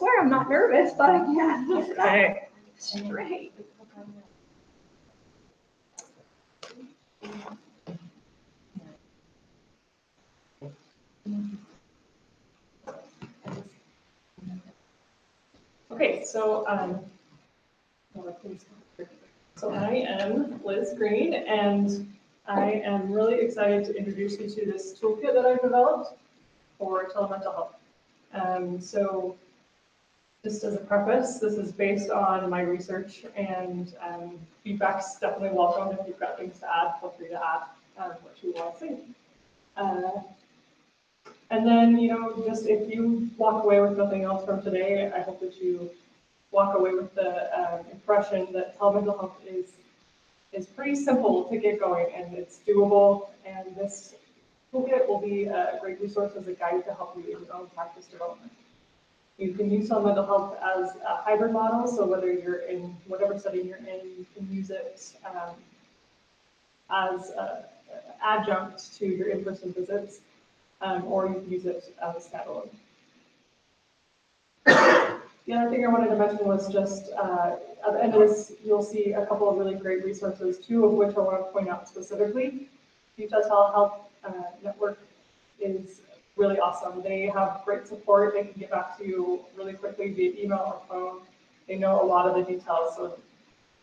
swear I'm not nervous, but I can't get it up straight. Okay, so I am Liz Green, and I am really excited to introduce you to this toolkit that I've developed for telemental health. So just as a preface, this is based on my research, and feedback's definitely welcome. If you've got things to add, feel free to add what you want to say. And then, just if you walk away with nothing else from today, I hope that you walk away with the impression that telemental health is pretty simple to get going, and it's doable, and this toolkit will be a great resource as a guide to help you in your own practice development. You can use telemental health as a hybrid model, so whether you're in whatever setting you're in, you can use it as an adjunct to your in-person visits, or you can use it as a standalone. The other thing I wanted to mention was just at the end of this, you'll see a couple of really great resources, two of which I want to point out specifically. Utah Telehealth Network is really awesome. They have great support. They can get back to you really quickly via email or phone. They know a lot of the details, so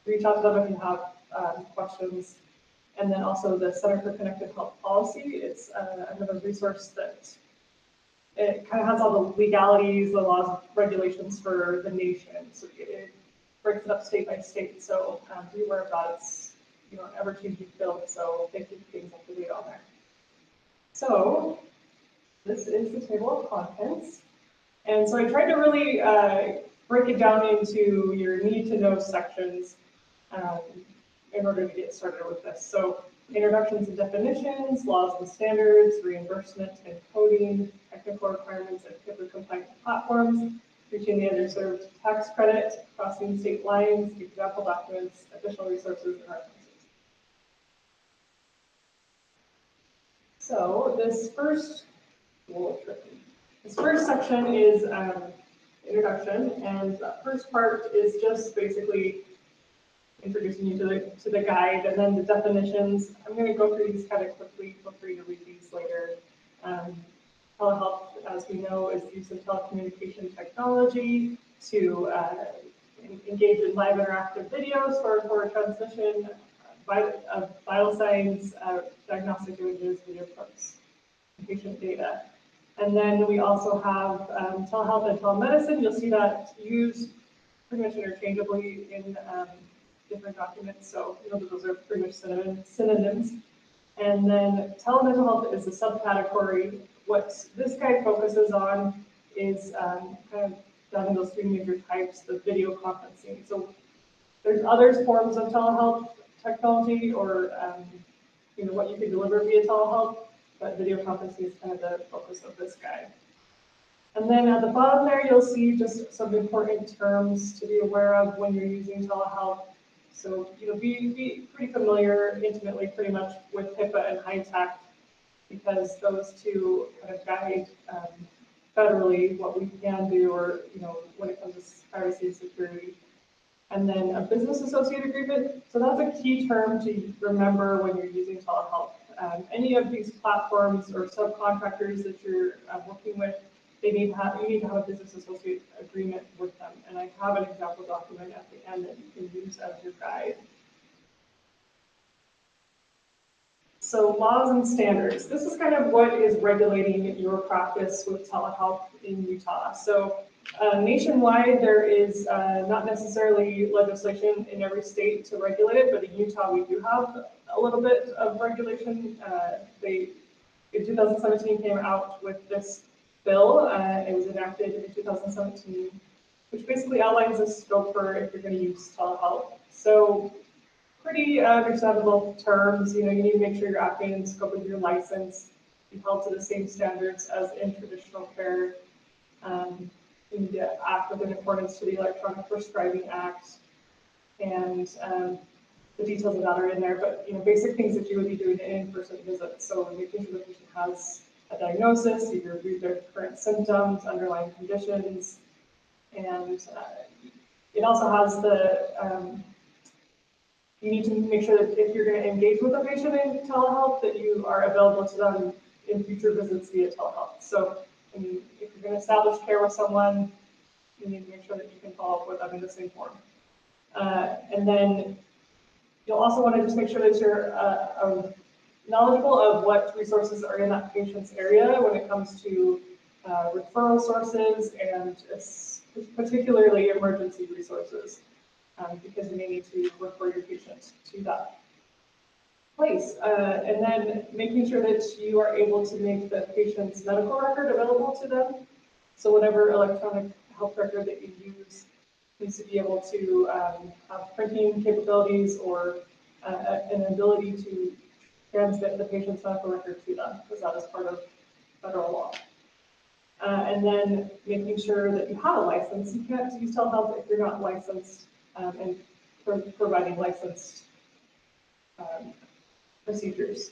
reach out to them if you have questions. And then also the Center for Connected Health Policy. It's another resource that it kind of has all the legalities, the laws, regulations for the nation. So it breaks it up state by state. So be aware of that. It's an ever-changing field, so they keep things up to date on there. So this is the table of contents. And so I tried to really break it down into your need-to-know sections in order to get started with this. So introductions and definitions, laws and standards, reimbursement and coding, technical requirements and HIPAA-compliant platforms, reaching the underserved tax credit, crossing state lines, example documents, additional resources, and references. So this first section is introduction, and the first part is just basically introducing you to the guide, and then the definitions. I'm going to go through these kind of quickly. Feel free to read these later. Telehealth, as we know, is the use of telecommunication technology to engage in live interactive videos for transmission of vital signs, diagnostic images, video clips, and patient data. And then we also have telehealth and telemedicine. You'll see that used pretty much interchangeably in different documents, so those are pretty much synonyms. And then telemental health is a subcategory. What this guide focuses on is kind of down in those three major types, the video conferencing. So there's other forms of telehealth technology, or what you can deliver via telehealth, but video conferencing is kind of the focus of this guide. And then at the bottom there, you'll see just some important terms to be aware of when you're using telehealth. So, be pretty familiar intimately pretty much with HIPAA and high-tech, because those two kind of guide federally what we can do, or, when it comes to privacy and security. And then a business associate agreement. So that's a key term to remember when you're using telehealth. Any of these platforms or subcontractors that you're working with, you need to have a business associate agreement with them. And I have an example document at the end that you can use as your guide. So laws and standards. This is kind of what is regulating your practice with telehealth in Utah. So nationwide, there is not necessarily legislation in every state to regulate it, but in Utah, we do have a little bit of regulation. They, in 2017, came out with this bill. It was enacted in 2017, which basically outlines the scope for if you're going to use telehealth. So pretty understandable terms. You need to make sure you're acting in the scope of your license, be held to the same standards as in traditional care. You need to act within accordance to the Electronic Prescribing Act, and the details of that are in there. But basic things that you would be doing in in-person visits. So making sure the patient has a diagnosis, you review their current symptoms, underlying conditions, And it also has the, you need to make sure that if you're going to engage with a patient in telehealth, that you are available to them in future visits via telehealth. So, I mean, if you're going to establish care with someone, you need to make sure that you can follow up with them in the same form. And then you'll also want to just make sure that you're knowledgeable of what resources are in that patient's area when it comes to referral sources and particularly emergency resources, because you may need to refer your patient to that place. And then making sure that you are able to make the patient's medical record available to them. So whatever electronic health record that you use needs to be able to have printing capabilities or an ability to transmit the patient's medical record to them, because that is part of federal law. And then making sure that you have a license. You can't use telehealth if you're not licensed and providing licensed procedures.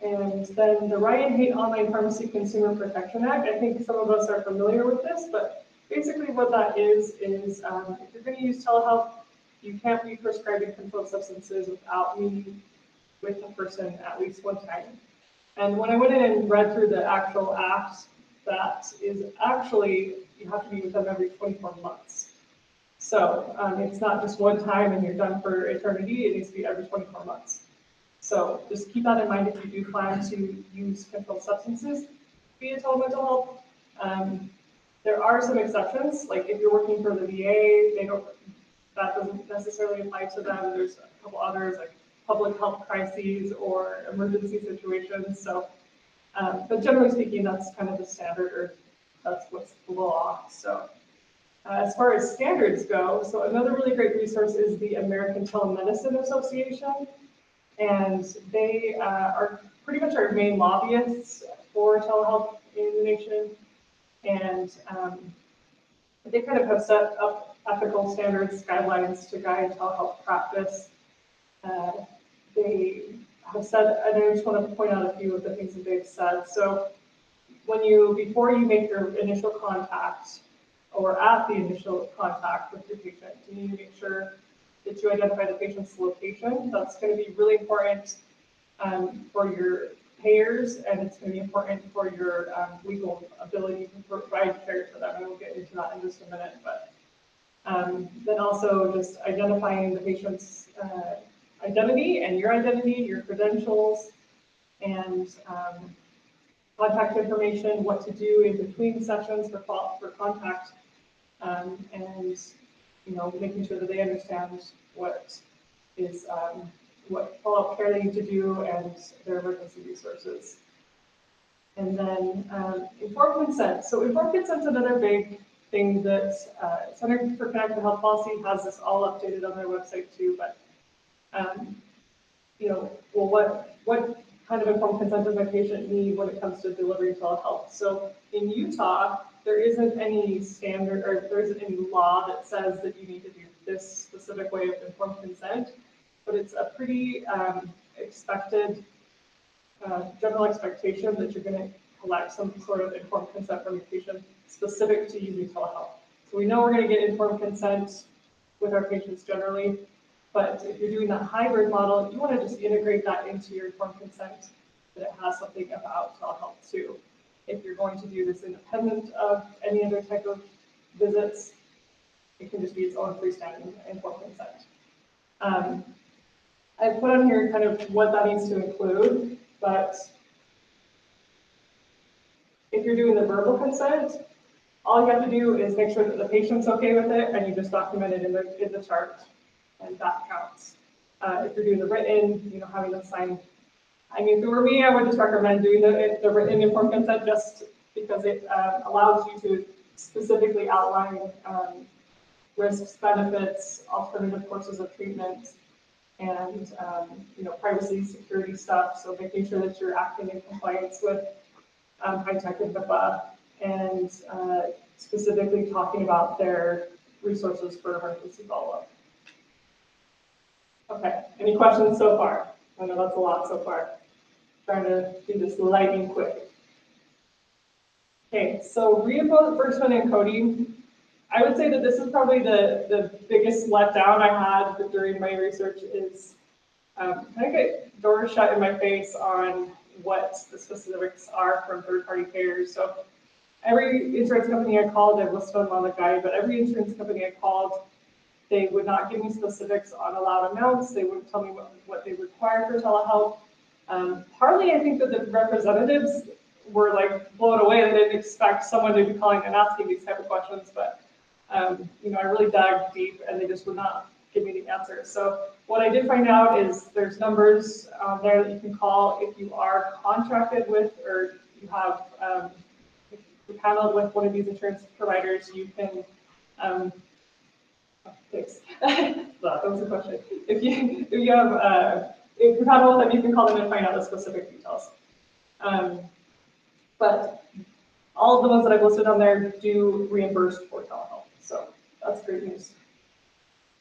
And then the Ryan Haight Online Pharmacy Consumer Protection Act, I think some of us are familiar with this, but basically what that is if you're going to use telehealth, you can't be prescribing controlled substances without meeting with the person at least one time. And when I went in and read through the actual act, that is actually, you have to be with them every 24 months. So it's not just one time and you're done for eternity, it needs to be every 24 months. So just keep that in mind if you do plan to use controlled substances via telemental health. There are some exceptions, like if you're working for the VA, that doesn't necessarily apply to them. There's a couple others like public health crises or emergency situations. So, but generally speaking, that's kind of the standard, or that's what's the law. So, as far as standards go, so another really great resource is the American Telemedicine Association, and they are pretty much our main lobbyists for telehealth in the nation, and they kind of have set up ethical standards, guidelines to guide telehealth practice. They have said, and I just want to point out a few of the things that they've said. So before you make your initial contact, or at the initial contact with your patient, you need to make sure that you identify the patient's location. That's going to be really important for your payers, and it's going to be important for your legal ability to provide care to them. And we'll get into that in just a minute. But then also just identifying the patient's identity and your identity, your credentials, and contact information, what to do in between sessions for contact, and making sure that they understand what is what follow-up care they need to do and their emergency resources. And then informed consent. So informed consent is another big thing that Center for Connected Health Policy has this all updated on their website too. But what kind of informed consent does my patient need when it comes to delivering telehealth? So in Utah, there isn't any standard, or there isn't any law that says that you need to do this specific way of informed consent, but it's a pretty expected, general expectation that you're going to collect some sort of informed consent from your patient specific to using telehealth. So we know we're going to get informed consent with our patients generally, but if you're doing that hybrid model, you want to just integrate that into your informed consent, that it has something about telehealth too. If you're going to do this independent of any other type of visits, it can just be its own freestanding informed consent. I put on here kind of what that needs to include, but if you're doing the verbal consent, all you have to do is make sure that the patient's okay with it, and you just document it in the chart, and that counts. If you're doing the written, having them sign. I mean, if it were me, I would just recommend doing the written informed consent, just because it allows you to specifically outline risks, benefits, alternative courses of treatment, and privacy, security stuff. So making sure that you're acting in compliance with high-tech and HIPAA, and specifically talking about their resources for emergency follow-up. Okay, any questions so far? I know that's a lot so far. Trying to do this lightning quick. Okay, so reimbursement and coding. I would say that this is probably the biggest letdown I had during my research is I get doors shut in my face on what the specifics are from third-party payers. So every insurance company I called, I've listed them on the guide, but every insurance company I called, they would not give me specifics on allowed amounts. They wouldn't tell me what they require for telehealth. Partly, I think that the representatives were like blown away. They didn't expect someone to be calling and asking these type of questions, but I really dug deep and they just would not give me the answer. So what I did find out is there's numbers there that you can call if you are contracted with or you have if you're paneled with one of these insurance providers, you can thanks. That was a question. If you're paneled with them, you can call them and find out the specific details. But all of the ones that I've listed on there do reimburse for telehealth, so that's great news.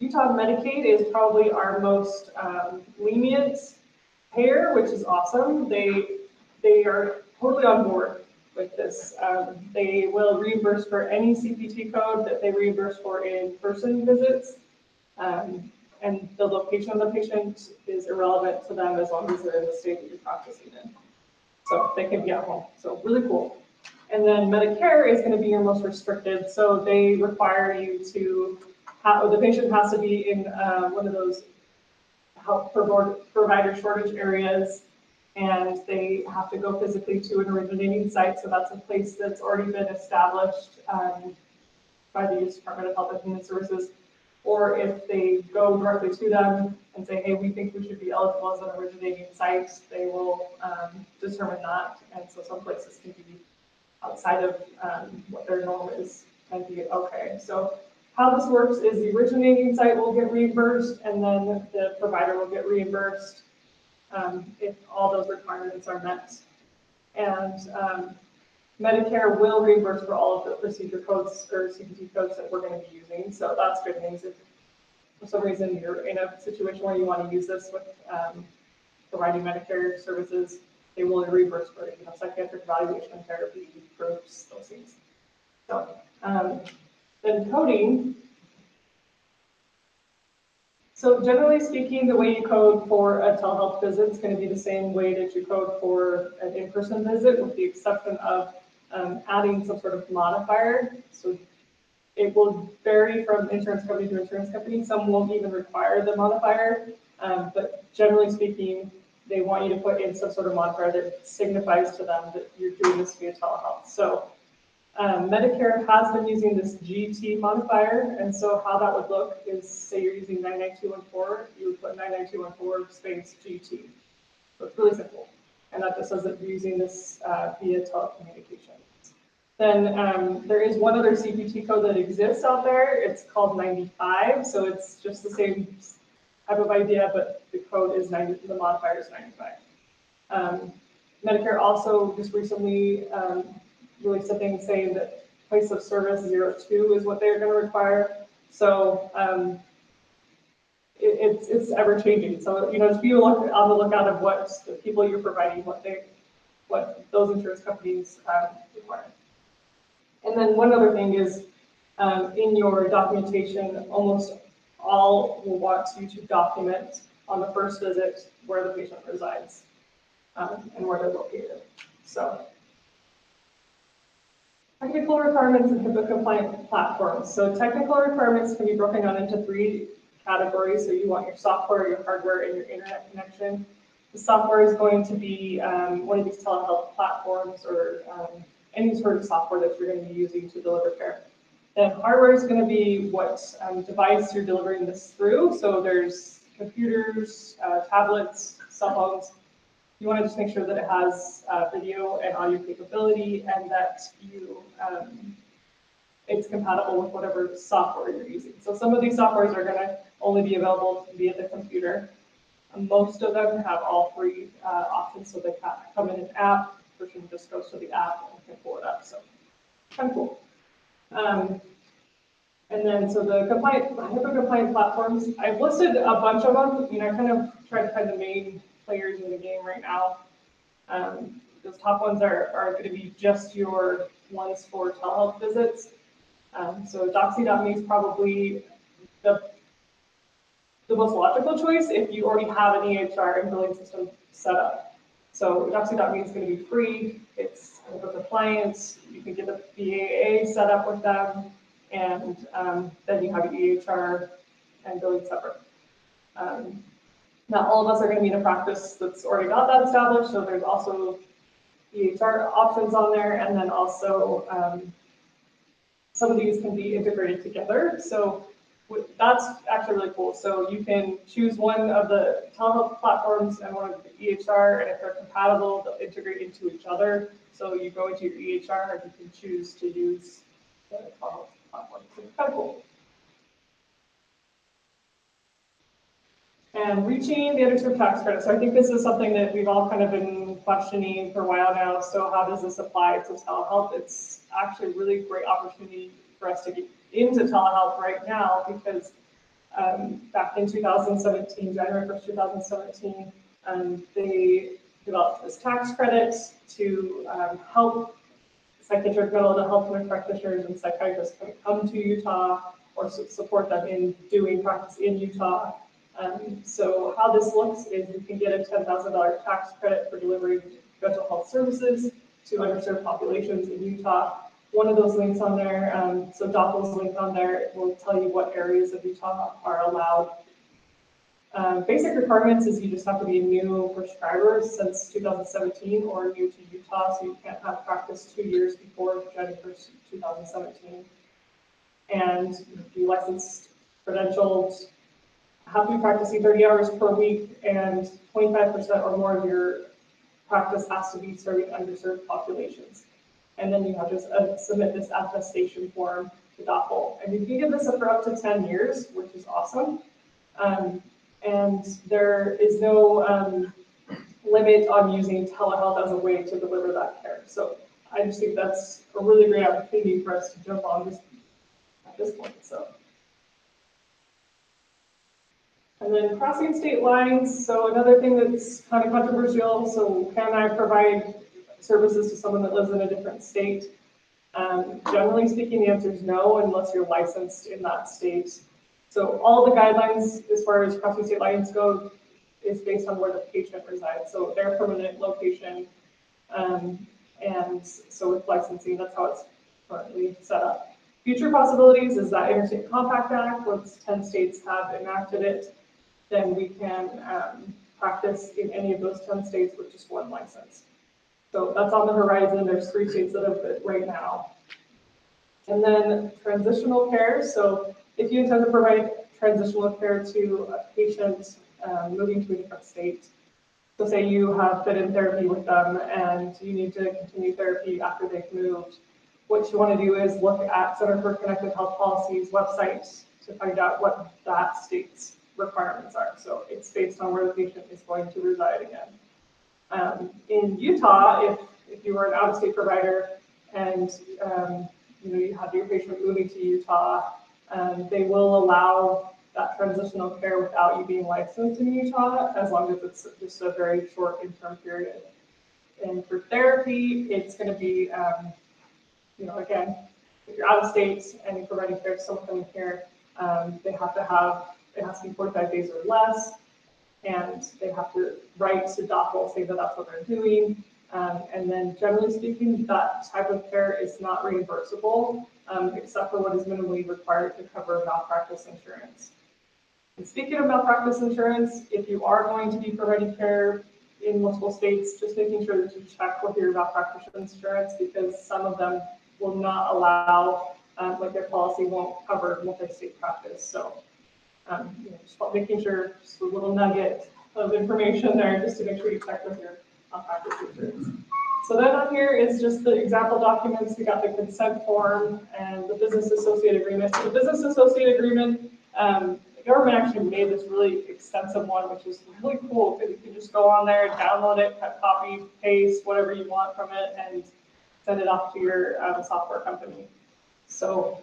Utah Medicaid is probably our most lenient payer, which is awesome. They are totally on board with this. They will reimburse for any CPT code that they reimburse for in-person visits, and the location of the patient is irrelevant to them as long as they're in the state that you're practicing in. So they can be at home, so really cool. And then Medicare is going to be your most restricted, so they require you to have, the patient has to be in one of those health provider shortage areas, and they have to go physically to an originating site, so that's a place that's already been established by the U.S. Department of Health and Human Services, or if they go directly to them and say, hey, we think we should be eligible as an originating site, they will determine that, and so some places can be outside of what their norm is and be okay. So how this works is the originating site will get reimbursed and then the provider will get reimbursed if all those requirements are met. And Medicare will reimburse for all of the procedure codes or CPT codes that we're going to be using. So that's good news. If for some reason you're in a situation where you want to use this with providing Medicare services, they will reimburse for it, psychiatric evaluation, therapy, groups, those things. So then coding. So generally speaking, the way you code for a telehealth visit is going to be the same way that you code for an in-person visit, with the exception of adding some sort of modifier. So it will vary from insurance company to insurance company. Some won't even require the modifier, but generally speaking, they want you to put in some sort of modifier that signifies to them that you're doing this via telehealth. So Medicare has been using this GT modifier, and so how that would look is, say you're using 99214, you would put 99214 space GT. So it's really simple, and that just says that you're using this via telecommunication. Then there is one other CPT code that exists out there. It's called 95, so it's just the same type of idea, but the code is 90, the modifier is 95. Medicare also just recently released a thing saying that place of service 02 is what they're going to require. So it's ever changing. So just be on the lookout of what the people you're providing, what those insurance companies require. And then one other thing is in your documentation, almost all will want you to document on the first visit where the patient resides and where they're located. So technical requirements and HIPAA compliant platforms. So technical requirements can be broken down into 3 categories. So you want your software, your hardware, and your internet connection. The software is going to be one of these telehealth platforms or any sort of software that you're going to be using to deliver care. Then hardware is going to be what device you're delivering this through. So there's computers, tablets, cell phones. You want to just make sure that it has video and audio capability and that it's compatible with whatever software you're using. So some of these softwares are going to only be available via the computer. Most of them have all 3 options, so they come in an app. The person just goes to the app and can pull it up. So kind of cool. And then, so the HIPAA compliant platforms, I've listed a bunch of them. I kind of tried to find the main players in the game right now. Those top ones are going to be just your ones for telehealth visits. So doxy.me is probably the most logical choice if you already have an EHR and billing system set up. So doxy.me is going to be free. It's with appliance. You can get a BAA set up with them, and then you have EHR and billing separate. Not all of us are going to be in a practice that's already got that established, so there's also EHR options on there, and then also some of these can be integrated together. So that's actually really cool. So you can choose one of the telehealth platforms and one of the EHR, and if they're compatible, they'll integrate into each other. So you go into your EHR and you can choose to use the telehealth platform. So it's kind of cool. And reaching the underserved tax credit. So I think this is something that we've all kind of been questioning for a while now. So how does this apply to telehealth? It's actually a really great opportunity for us to get into telehealth right now because back in 2017, January 1st, 2017, they developed this tax credit to help psychiatric mental health care practitioners and psychiatrists come to Utah or support them in doing practice in Utah. So how this looks is you can get a $10,000 tax credit for delivering mental health services to underserved populations in Utah. One of those links on there, so Doppel's link on there, will tell you what areas of Utah are allowed. Basic requirements is you just have to be a new prescriber since 2017 or new to Utah, so you can't have practice 2 years before January 1st, 2017. And be licensed, credentialed, have to be practicing 30 hours per week, and 25% or more of your practice has to be serving underserved populations. And then you have to submit this attestation form to Doppel. And you can give this for up to 10 years, which is awesome. And there is no limit on using telehealth as a way to deliver that care. So I just think that's a really great opportunity for us to jump on this at this point. So. And then crossing state lines. So another thing that's kind of controversial. So can I provide services to someone that lives in a different state? Generally speaking, the answer is no, unless you're licensed in that state. So all the guidelines as far as crossing state lines go is based on where the patient resides. So their permanent location. And so with licensing, that's how it's currently set up. Future possibilities is that Interstate Compact Act, once 10 states have enacted it, then we can practice in any of those 10 states with just one license. So that's on the horizon. There's 3 states that have it right now. And then transitional care. So if you intend to provide transitional care to a patient moving to a different state, so say you have been in therapy with them and you need to continue therapy after they've moved, what you want to do is look at Center for Connected Health Policy's website to find out what that state's requirements are. So it's based on where the patient is going to reside again. In Utah, if you were an out-of-state provider and you have your patient moving to Utah, they will allow that transitional care without you being licensed in Utah, as long as it's just a very short interim period. And for therapy, it's going to be, again, if you're out of state and you're providing care to someone coming here, it has to be 45 days or less, and they have to write to Doppel, say that that's what they're doing. And then generally speaking, that type of care is not reimbursable, except for what is minimally required to cover malpractice insurance. And speaking of malpractice insurance, if you are going to be providing care in multiple states, just making sure that you check with your malpractice insurance, because some of them will not allow, like their policy won't cover multi-state practice. So just making sure, just a little nugget of information there, just to make sure you check with your malpractice insurance. So then on here is just the example documents. We got the consent form and the business associate agreement. So the business associate agreement, the government actually made this really extensive one, which is really cool because you can just go on there, download it, cut, copy, paste, whatever you want from it, and send it off to your software company. So,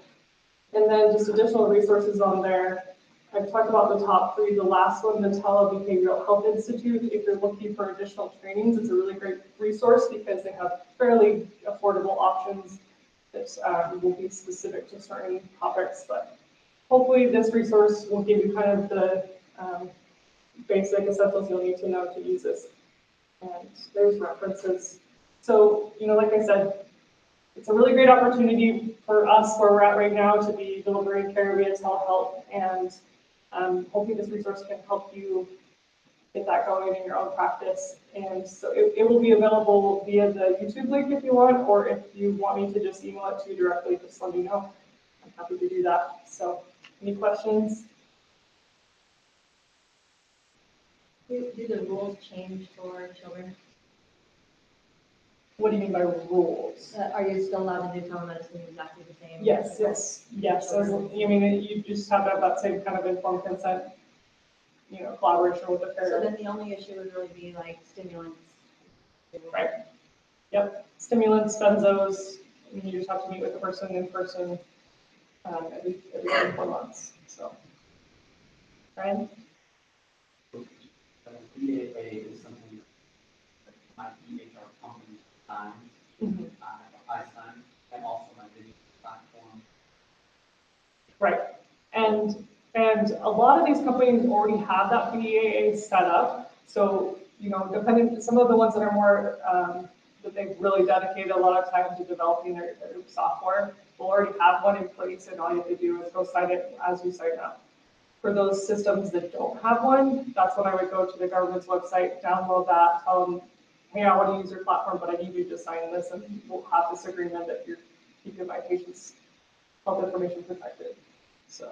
and then just additional resources on there. I've talked about the top 3. The last one, the Behavioral Health Institute. If you're looking for additional trainings, it's a really great resource because they have fairly affordable options that will be specific to certain topics, but hopefully this resource will give you kind of the basic essentials you'll need to know to use this. And there's references. So, like I said, it's a really great opportunity for us where we're at right now to be delivering care via telehealth, and hopefully this resource can help you get that going in your own practice. And so it will be available via the YouTube link if you want, or if you want me to just email it to you directly, just let me know. I'm happy to do that. So any questions? Do the rules change for children? What do you mean by rules? Are you still allowed to do telemedicine exactly the same? Yes. I mean, you just have to have that same kind of informed consent, collaboration with the So parent. then the only issue would really be like stimulants. Right. Yep. Stimulants, benzos. I mean, you just have to meet with the person in person every 4 months. So, Brian? BAA is something that my EHR company signs, I sign, and also my video platform. Right. And a lot of these companies already have that BAA set up. So, depending, some of the ones that are more, that they've really dedicated a lot of time to developing their software will already have one in place, and all you have to do is go sign it as you sign up. For those systems that don't have one, that's when I would go to the government's website, download that, tell them, hey, I want to use your platform, but I need you to sign this, and we'll have this agreement that you're keeping my patient's health information protected. So.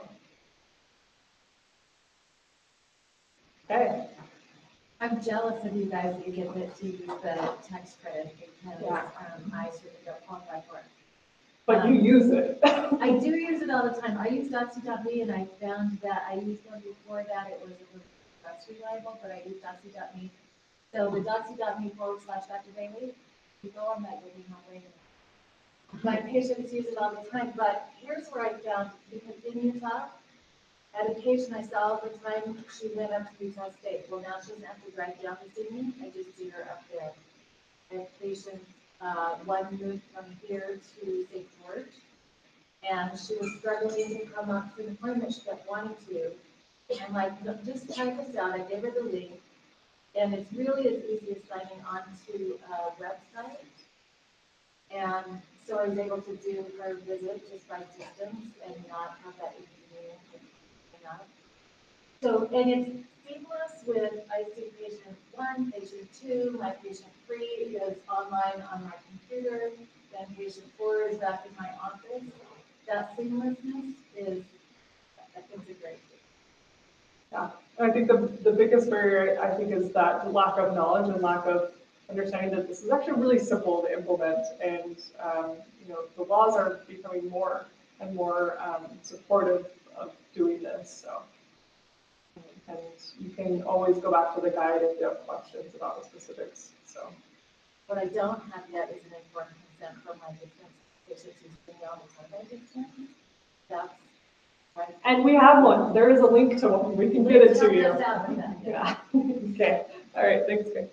Okay. I'm jealous of you guys that you get to use the tax credit because I certainly don't qualify for it. But you use it. I do use it all the time. I use Doxy.me, and I found that I used one before that. It was less reliable, but I used Doxy.me. So the Doxy.me /Dr. Bailey, you go on that, you'll be helping. My patients use it all the time, but here's where I found, because in Utah, at a patient I saw all the time, she went up to Utah State. Well, now she doesn't have to drive down to see me. I just see her up there. I have patients, one moved from here to St. George, and she was struggling to come up to an appointment. She kept wanting to. And like, just try this out. I gave her the link, and it's really as easy as signing on to a website. And so I was able to do her visit just by distance and not have that inconvenience. So, and it's seamless with, I see patient 1, patient 2, my patient 3 is online on my computer, then patient 4 is back in my office. That seamlessness is, I think, a great thing. Yeah, and I think the biggest barrier, I think, is that lack of knowledge and lack of understanding that this is actually really simple to implement, and the laws are becoming more and more supportive of doing this. So, and you can always go back to the guide if you have questions about the specifics. So, what I don't have yet is an informed consent from my distance patients who's been on the distance. That's right. And we have one. There is a link to one. We can get it to you. Yeah. Okay. All right. Thanks, guys.